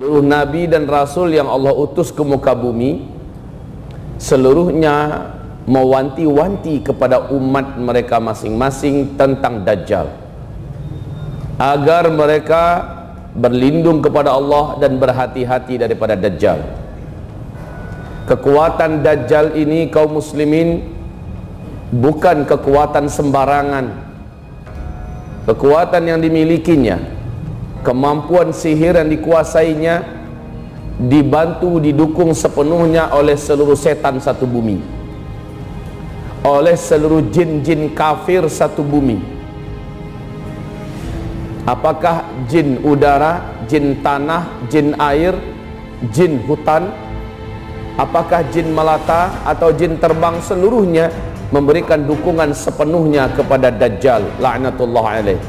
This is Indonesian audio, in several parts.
Seluruh nabi dan rasul yang Allah utus ke muka bumi, seluruhnya mewanti-wanti kepada umat mereka masing-masing tentang Dajjal, agar mereka berlindung kepada Allah dan berhati-hati daripada Dajjal. Kekuatan Dajjal ini, kaum muslimin, bukan kekuatan sembarangan. Kekuatan yang dimilikinya, kemampuan sihir yang dikuasainya, dibantu, didukung sepenuhnya oleh seluruh setan satu bumi, oleh seluruh jin-jin kafir satu bumi. Apakah jin udara, jin tanah, jin air, jin hutan, apakah jin melata atau jin terbang, seluruhnya memberikan dukungan sepenuhnya kepada Dajjal laknatullah alaih.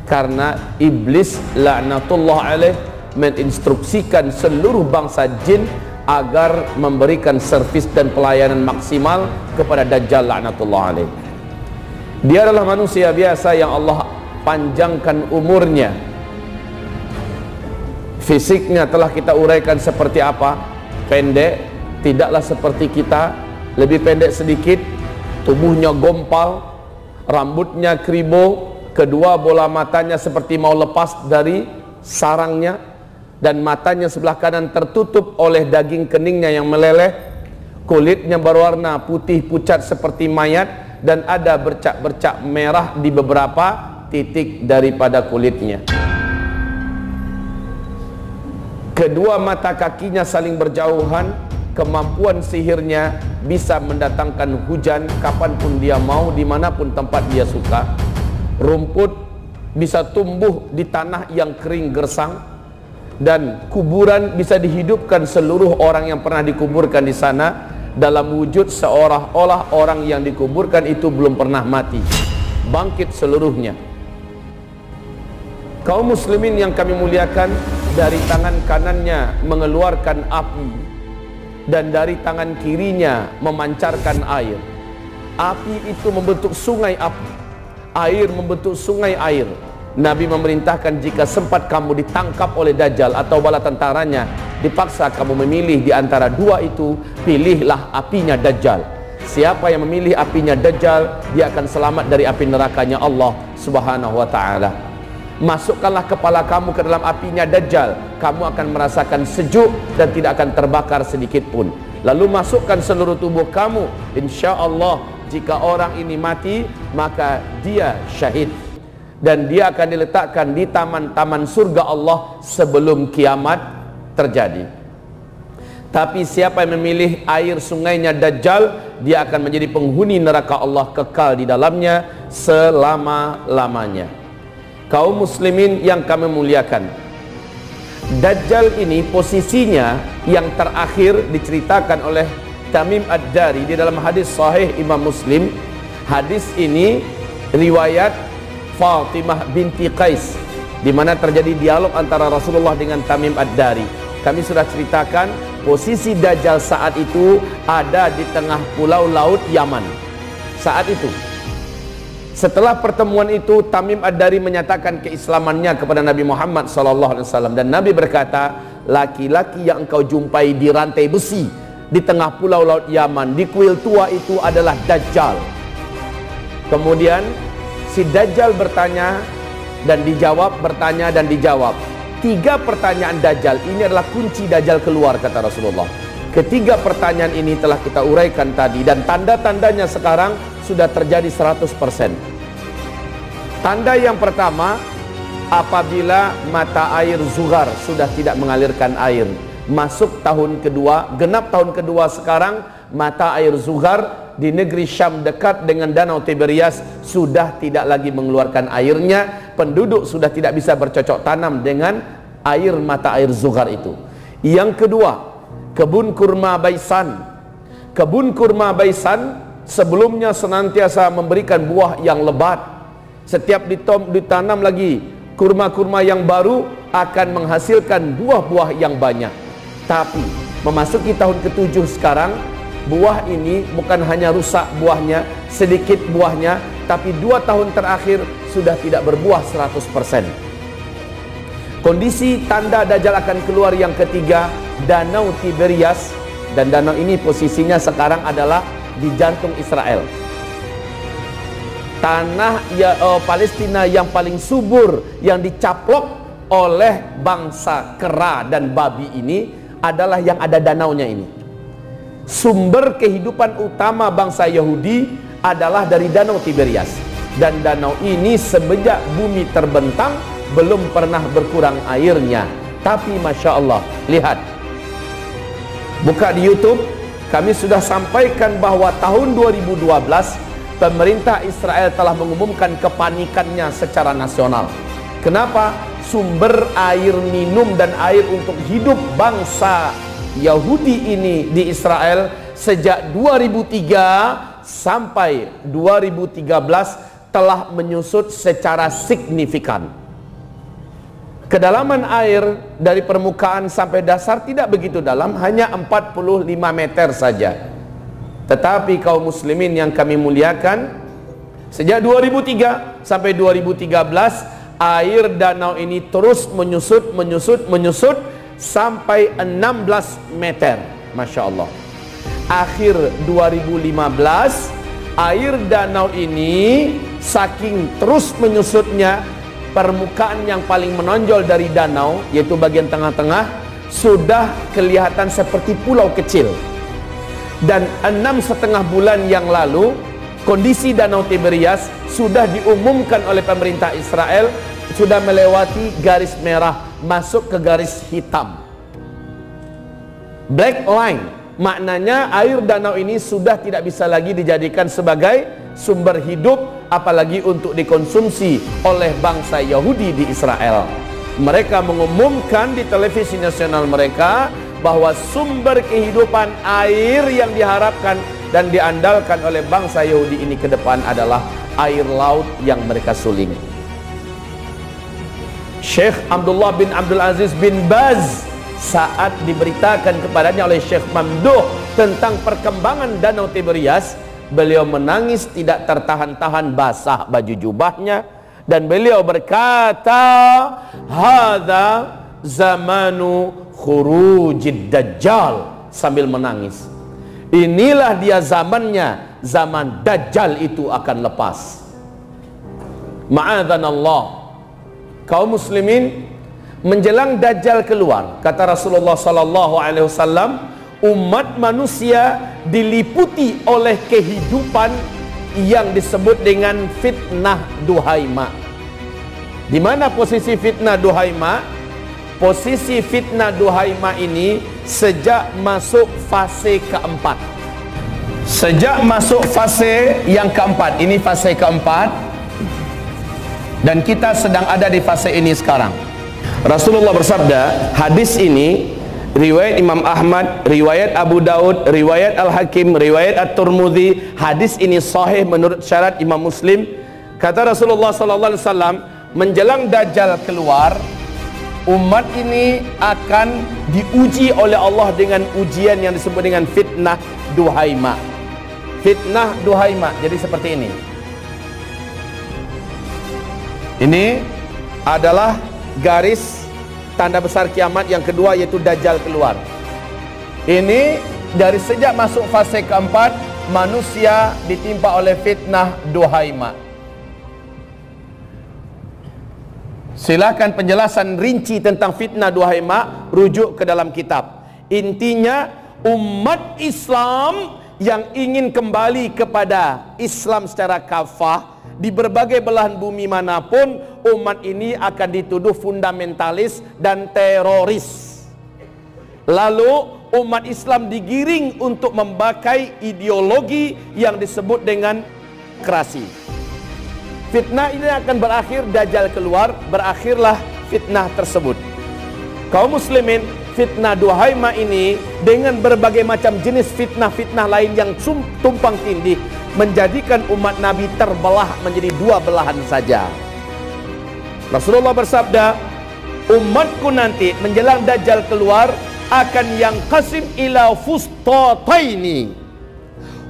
Karena iblis laknatullah alaih menginstruksikan seluruh bangsa jin agar memberikan servis dan pelayanan maksimal kepada Dajjal laknatullah alaih. Dia adalah manusia biasa yang Allah panjangkan umurnya. Fisiknya telah kita uraikan seperti apa, pendek, tidaklah seperti kita, lebih pendek sedikit, tubuhnya gompal, rambutnya kribo, kedua bola matanya seperti mau lepas dari sarangnya, dan matanya sebelah kanan tertutup oleh daging keningnya yang meleleh, kulitnya berwarna putih pucat seperti mayat, dan ada bercak-bercak merah di beberapa titik daripada kulitnya. Kedua mata kakinya saling berjauhan. Kemampuan sihirnya bisa mendatangkan hujan kapanpun dia mau, dimanapun tempat dia suka. Rumput bisa tumbuh di tanah yang kering gersang, dan kuburan bisa dihidupkan seluruh orang yang pernah dikuburkan di sana dalam wujud seolah-olah orang yang dikuburkan itu belum pernah mati, bangkit seluruhnya. Kaum muslimin yang kami muliakan, dari tangan kanannya mengeluarkan api, dan dari tangan kirinya memancarkan air. Api itu membentuk sungai api, air membentuk sungai air. Nabi memerintahkan, jika sempat kamu ditangkap oleh Dajjal atau bala tentaranya, dipaksa kamu memilih di antara dua itu, pilihlah apinya Dajjal. Siapa yang memilih apinya Dajjal, dia akan selamat dari api nerakanya Allah subhanahu wa ta'ala. Masukkanlah kepala kamu ke dalam apinya Dajjal, kamu akan merasakan sejuk dan tidak akan terbakar sedikit pun. Lalu masukkan seluruh tubuh kamu, insya Allah jika orang ini mati, maka dia syahid, dan dia akan diletakkan di taman-taman surga Allah sebelum kiamat terjadi. Tapi siapa yang memilih air sungainya Dajjal, dia akan menjadi penghuni neraka Allah, kekal di dalamnya selama-lamanya. Kaum muslimin yang kami muliakan, Dajjal ini posisinya yang terakhir diceritakan oleh Tamim Ad-Dari di dalam hadis sahih Imam Muslim. Hadis ini riwayat Fatimah binti Qais, di mana terjadi dialog antara Rasulullah dengan Tamim Ad-Dari. Kami sudah ceritakan posisi Dajjal saat itu ada di tengah pulau laut Yaman. Saat itu, setelah pertemuan itu, Tamim Ad-Dari menyatakan keislamannya kepada Nabi Muhammad SAW, dan Nabi berkata, laki-laki yang engkau jumpai di rantai besi di tengah pulau laut Yaman, di kuil tua itu adalah Dajjal. Kemudian si Dajjal bertanya dan dijawab, bertanya dan dijawab. 3 pertanyaan Dajjal ini adalah kunci Dajjal keluar, kata Rasulullah. Ketiga pertanyaan ini telah kita uraikan tadi, dan tanda-tandanya sekarang sudah terjadi 100%. Tanda yang pertama, apabila mata air Zuhar sudah tidak mengalirkan air. Masuk tahun kedua, genap tahun kedua sekarang, mata air Zuhar di negeri Syam dekat dengan danau Tiberias sudah tidak lagi mengeluarkan airnya. Penduduk sudah tidak bisa bercocok tanam dengan air mata air Zuhar itu. Yang kedua, kebun kurma Baisan. Kebun kurma Baisan sebelumnya senantiasa memberikan buah yang lebat. Setiap ditanam lagi kurma-kurma yang baru akan menghasilkan buah-buah yang banyak. Tapi memasuki tahun ke-7 sekarang, buah ini bukan hanya rusak buahnya, sedikit buahnya, tapi 2 tahun terakhir sudah tidak berbuah 100%. Kondisi tanda Dajjal akan keluar yang ketiga, Danau Tiberias. Dan danau ini posisinya sekarang adalah di jantung Israel. Tanah Palestina yang paling subur, yang dicaplok oleh bangsa kera dan babi ini adalah yang ada danaunya ini. Sumber kehidupan utama bangsa Yahudi adalah dari Danau Tiberias. Dan danau ini semenjak bumi terbentang belum pernah berkurang airnya. Tapi Masya Allah, lihat, buka di YouTube, kami sudah sampaikan bahwa tahun 2012 pemerintah Israel telah mengumumkan kepanikannya secara nasional. Kenapa? Sumber air minum dan air untuk hidup bangsa Yahudi ini di Israel sejak 2003 sampai 2013 telah menyusut secara signifikan. Kedalaman air dari permukaan sampai dasar tidak begitu dalam, hanya 45 meter saja. Tetapi kaum muslimin yang kami muliakan, sejak 2003 sampai 2013 air danau ini terus menyusut sampai 16 meter. Masya Allah. Akhir 2015 air danau ini saking terus menyusutnya, permukaan yang paling menonjol dari danau, yaitu bagian tengah-tengah, sudah kelihatan seperti pulau kecil. Dan 6,5 bulan yang lalu, kondisi Danau Tiberias sudah diumumkan oleh pemerintah Israel sudah melewati garis merah, masuk ke garis hitam. Black line, maknanya air danau ini sudah tidak bisa lagi dijadikan sebagai sumber hidup, apalagi untuk dikonsumsi oleh bangsa Yahudi di Israel. Mereka mengumumkan di televisi nasional mereka bahwa sumber kehidupan air yang diharapkan dan diandalkan oleh bangsa Yahudi ini ke depan adalah air laut yang mereka suling. Syekh Abdullah bin Abdul Aziz bin Baz, saat diberitakan kepadanya oleh Syekh Mamduh tentang perkembangan Danau Tiberias, beliau menangis tidak tertahan-tahan, basah baju jubahnya, dan beliau berkata, hadza zamanu khurujid dajjal, sambil menangis. Inilah dia zamannya, zaman Dajjal itu akan lepas. Ma'adzanallah. Kaum muslimin, menjelang Dajjal keluar, kata Rasulullah sallallahu alaihi wasallam, umat manusia diliputi oleh kehidupan yang disebut dengan fitnah duhaima. Di mana posisi fitnah duhaima? Posisi fitnah duhaima ini sejak masuk fase keempat. Sejak masuk fase yang keempat, ini fase keempat, dan kita sedang ada di fase ini sekarang. Rasulullah bersabda, hadis ini riwayat Imam Ahmad, riwayat Abu Daud, riwayat Al-Hakim, riwayat At-Tirmidzi. Hadis ini sahih menurut syarat Imam Muslim. Kata Rasulullah sallallahu alaihi wasallam, menjelang Dajjal keluar, umat ini akan diuji oleh Allah dengan ujian yang disebut dengan fitnah duhaima. Fitnah duhaima, jadi seperti ini. Ini adalah garis tanda besar kiamat yang kedua, yaitu Dajjal keluar. Ini dari sejak masuk fase keempat, manusia ditimpa oleh fitnah duhaima. Silakan penjelasan rinci tentang fitnah duhaima, rujuk ke dalam kitab. Intinya, umat Islam yang ingin kembali kepada Islam secara kafah di berbagai belahan bumi manapun, umat ini akan dituduh fundamentalis dan teroris. Lalu umat Islam digiring untuk memakai ideologi yang disebut dengan demokrasi. Fitnah ini akan berakhir, Dajjal keluar, berakhirlah fitnah tersebut. Kaum muslimin, fitnah duhaima ini dengan berbagai macam jenis fitnah-fitnah lain yang tumpang tindih menjadikan umat Nabi terbelah menjadi dua belahan saja. Rasulullah bersabda, umatku nanti menjelang Dajjal keluar akan yang qasim ila fustataini.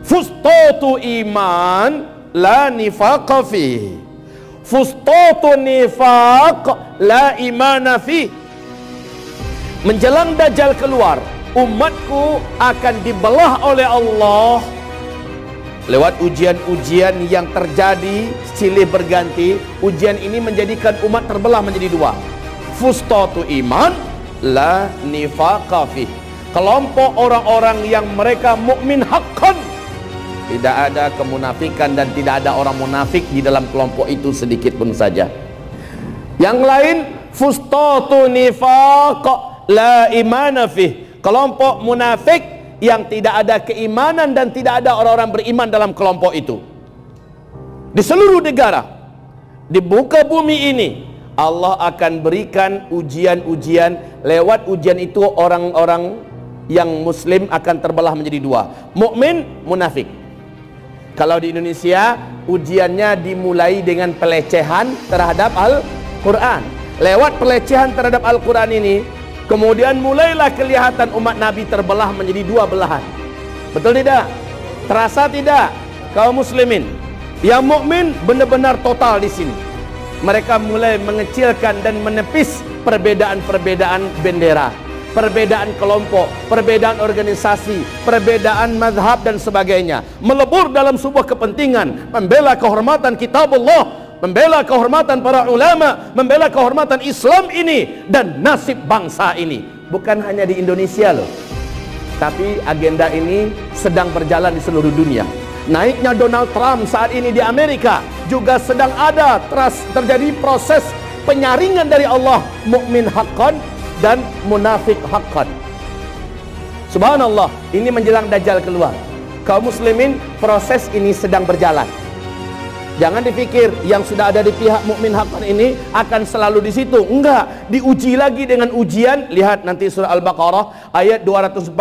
Fustatu iman la nifaqa fihi Fustatu nifaq la imana fi. Menjelang Dajjal keluar, umatku akan dibelah oleh Allah lewat ujian-ujian yang terjadi silih berganti. Ujian ini menjadikan umat terbelah menjadi dua. Fustatu iman la nifaqa fi. Kelompok orang-orang yang mereka mukmin haqqan, tidak ada kemunafikan dan tidak ada orang munafik di dalam kelompok itu sedikit pun saja. Yang lain fustatu nifaq la imana fi. Kelompok munafik yang tidak ada keimanan dan tidak ada orang-orang beriman dalam kelompok itu. Di seluruh negara, di muka bumi ini, Allah akan berikan ujian-ujian. Lewat ujian itu orang-orang yang muslim akan terbelah menjadi dua, mukmin, munafik. Kalau di Indonesia, ujiannya dimulai dengan pelecehan terhadap Al-Quran. Lewat pelecehan terhadap Al-Quran ini, kemudian mulailah kelihatan umat Nabi terbelah menjadi dua belahan. Betul tidak? Terasa tidak? Kaum muslimin yang mukmin benar-benar total di sini. Mereka mulai mengecilkan dan menepis perbedaan-perbedaan bendera, perbedaan kelompok, perbedaan organisasi, perbedaan mazhab dan sebagainya. Melebur dalam sebuah kepentingan membela kehormatan kitabullah, membela kehormatan para ulama, membela kehormatan Islam ini dan nasib bangsa ini. Bukan hanya di Indonesia loh, tapi agenda ini sedang berjalan di seluruh dunia. Naiknya Donald Trump saat ini di Amerika juga sedang ada terjadi proses penyaringan dari Allah, mukmin haqqan dan munafik haqqan. Subhanallah, ini menjelang Dajjal keluar. Kaum muslimin, proses ini sedang berjalan. Jangan dipikir yang sudah ada di pihak mukmin haqqan ini akan selalu di situ. Enggak, diuji lagi dengan ujian. Lihat nanti surah Al-Baqarah ayat 214.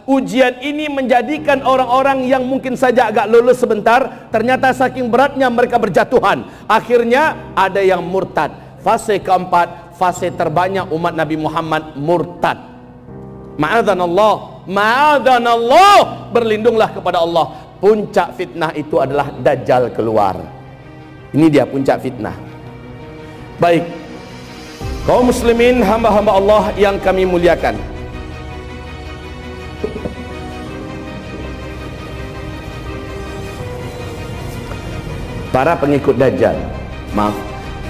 Ujian ini menjadikan orang-orang yang mungkin saja agak lulus sebentar, ternyata saking beratnya mereka berjatuhan. Akhirnya ada yang murtad. Fase keempat, fase terbanyak umat Nabi Muhammad murtad. Ma'adzanallah, ma'adzanallah, berlindunglah kepada Allah. Puncak fitnah itu adalah Dajjal keluar. Ini dia puncak fitnah. Baik, kaum muslimin, hamba-hamba Allah yang kami muliakan, para pengikut Dajjal, maaf,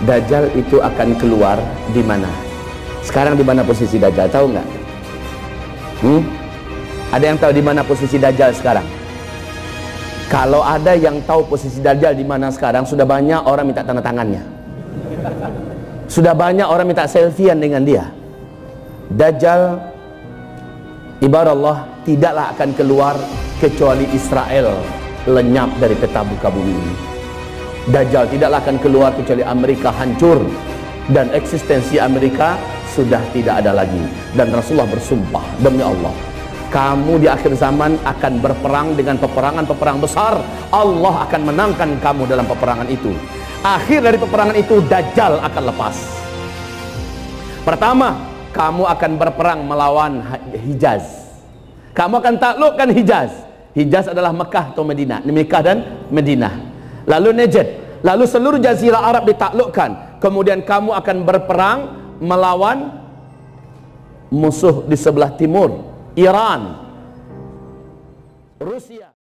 Dajjal itu akan keluar di mana? Sekarang di mana posisi Dajjal? Tahu nggak? Ada yang tahu di mana posisi Dajjal sekarang? Kalau ada yang tahu posisi Dajjal di mana sekarang, sudah banyak orang minta tanda tangannya. Sudah banyak orang minta selfiean dengan dia. Dajjal, ibarat Allah, tidaklah akan keluar kecuali Israel lenyap dari peta muka bumi ini. Dajjal tidaklah akan keluar kecuali Amerika hancur dan eksistensi Amerika sudah tidak ada lagi. Dan Rasulullah bersumpah, demi Allah, kamu di akhir zaman akan berperang dengan peperangan-peperangan besar. Allah akan menangkan kamu dalam peperangan itu. Akhir dari peperangan itu, Dajjal akan lepas. Pertama, kamu akan berperang melawan Hijaz. Kamu akan taklukkan Hijaz. Hijaz adalah Mekah atau Madinah. Mekah dan Madinah. Lalu Najd. Lalu seluruh jazirah Arab ditaklukkan. Kemudian kamu akan berperang melawan musuh di sebelah timur, Iran, Rusia.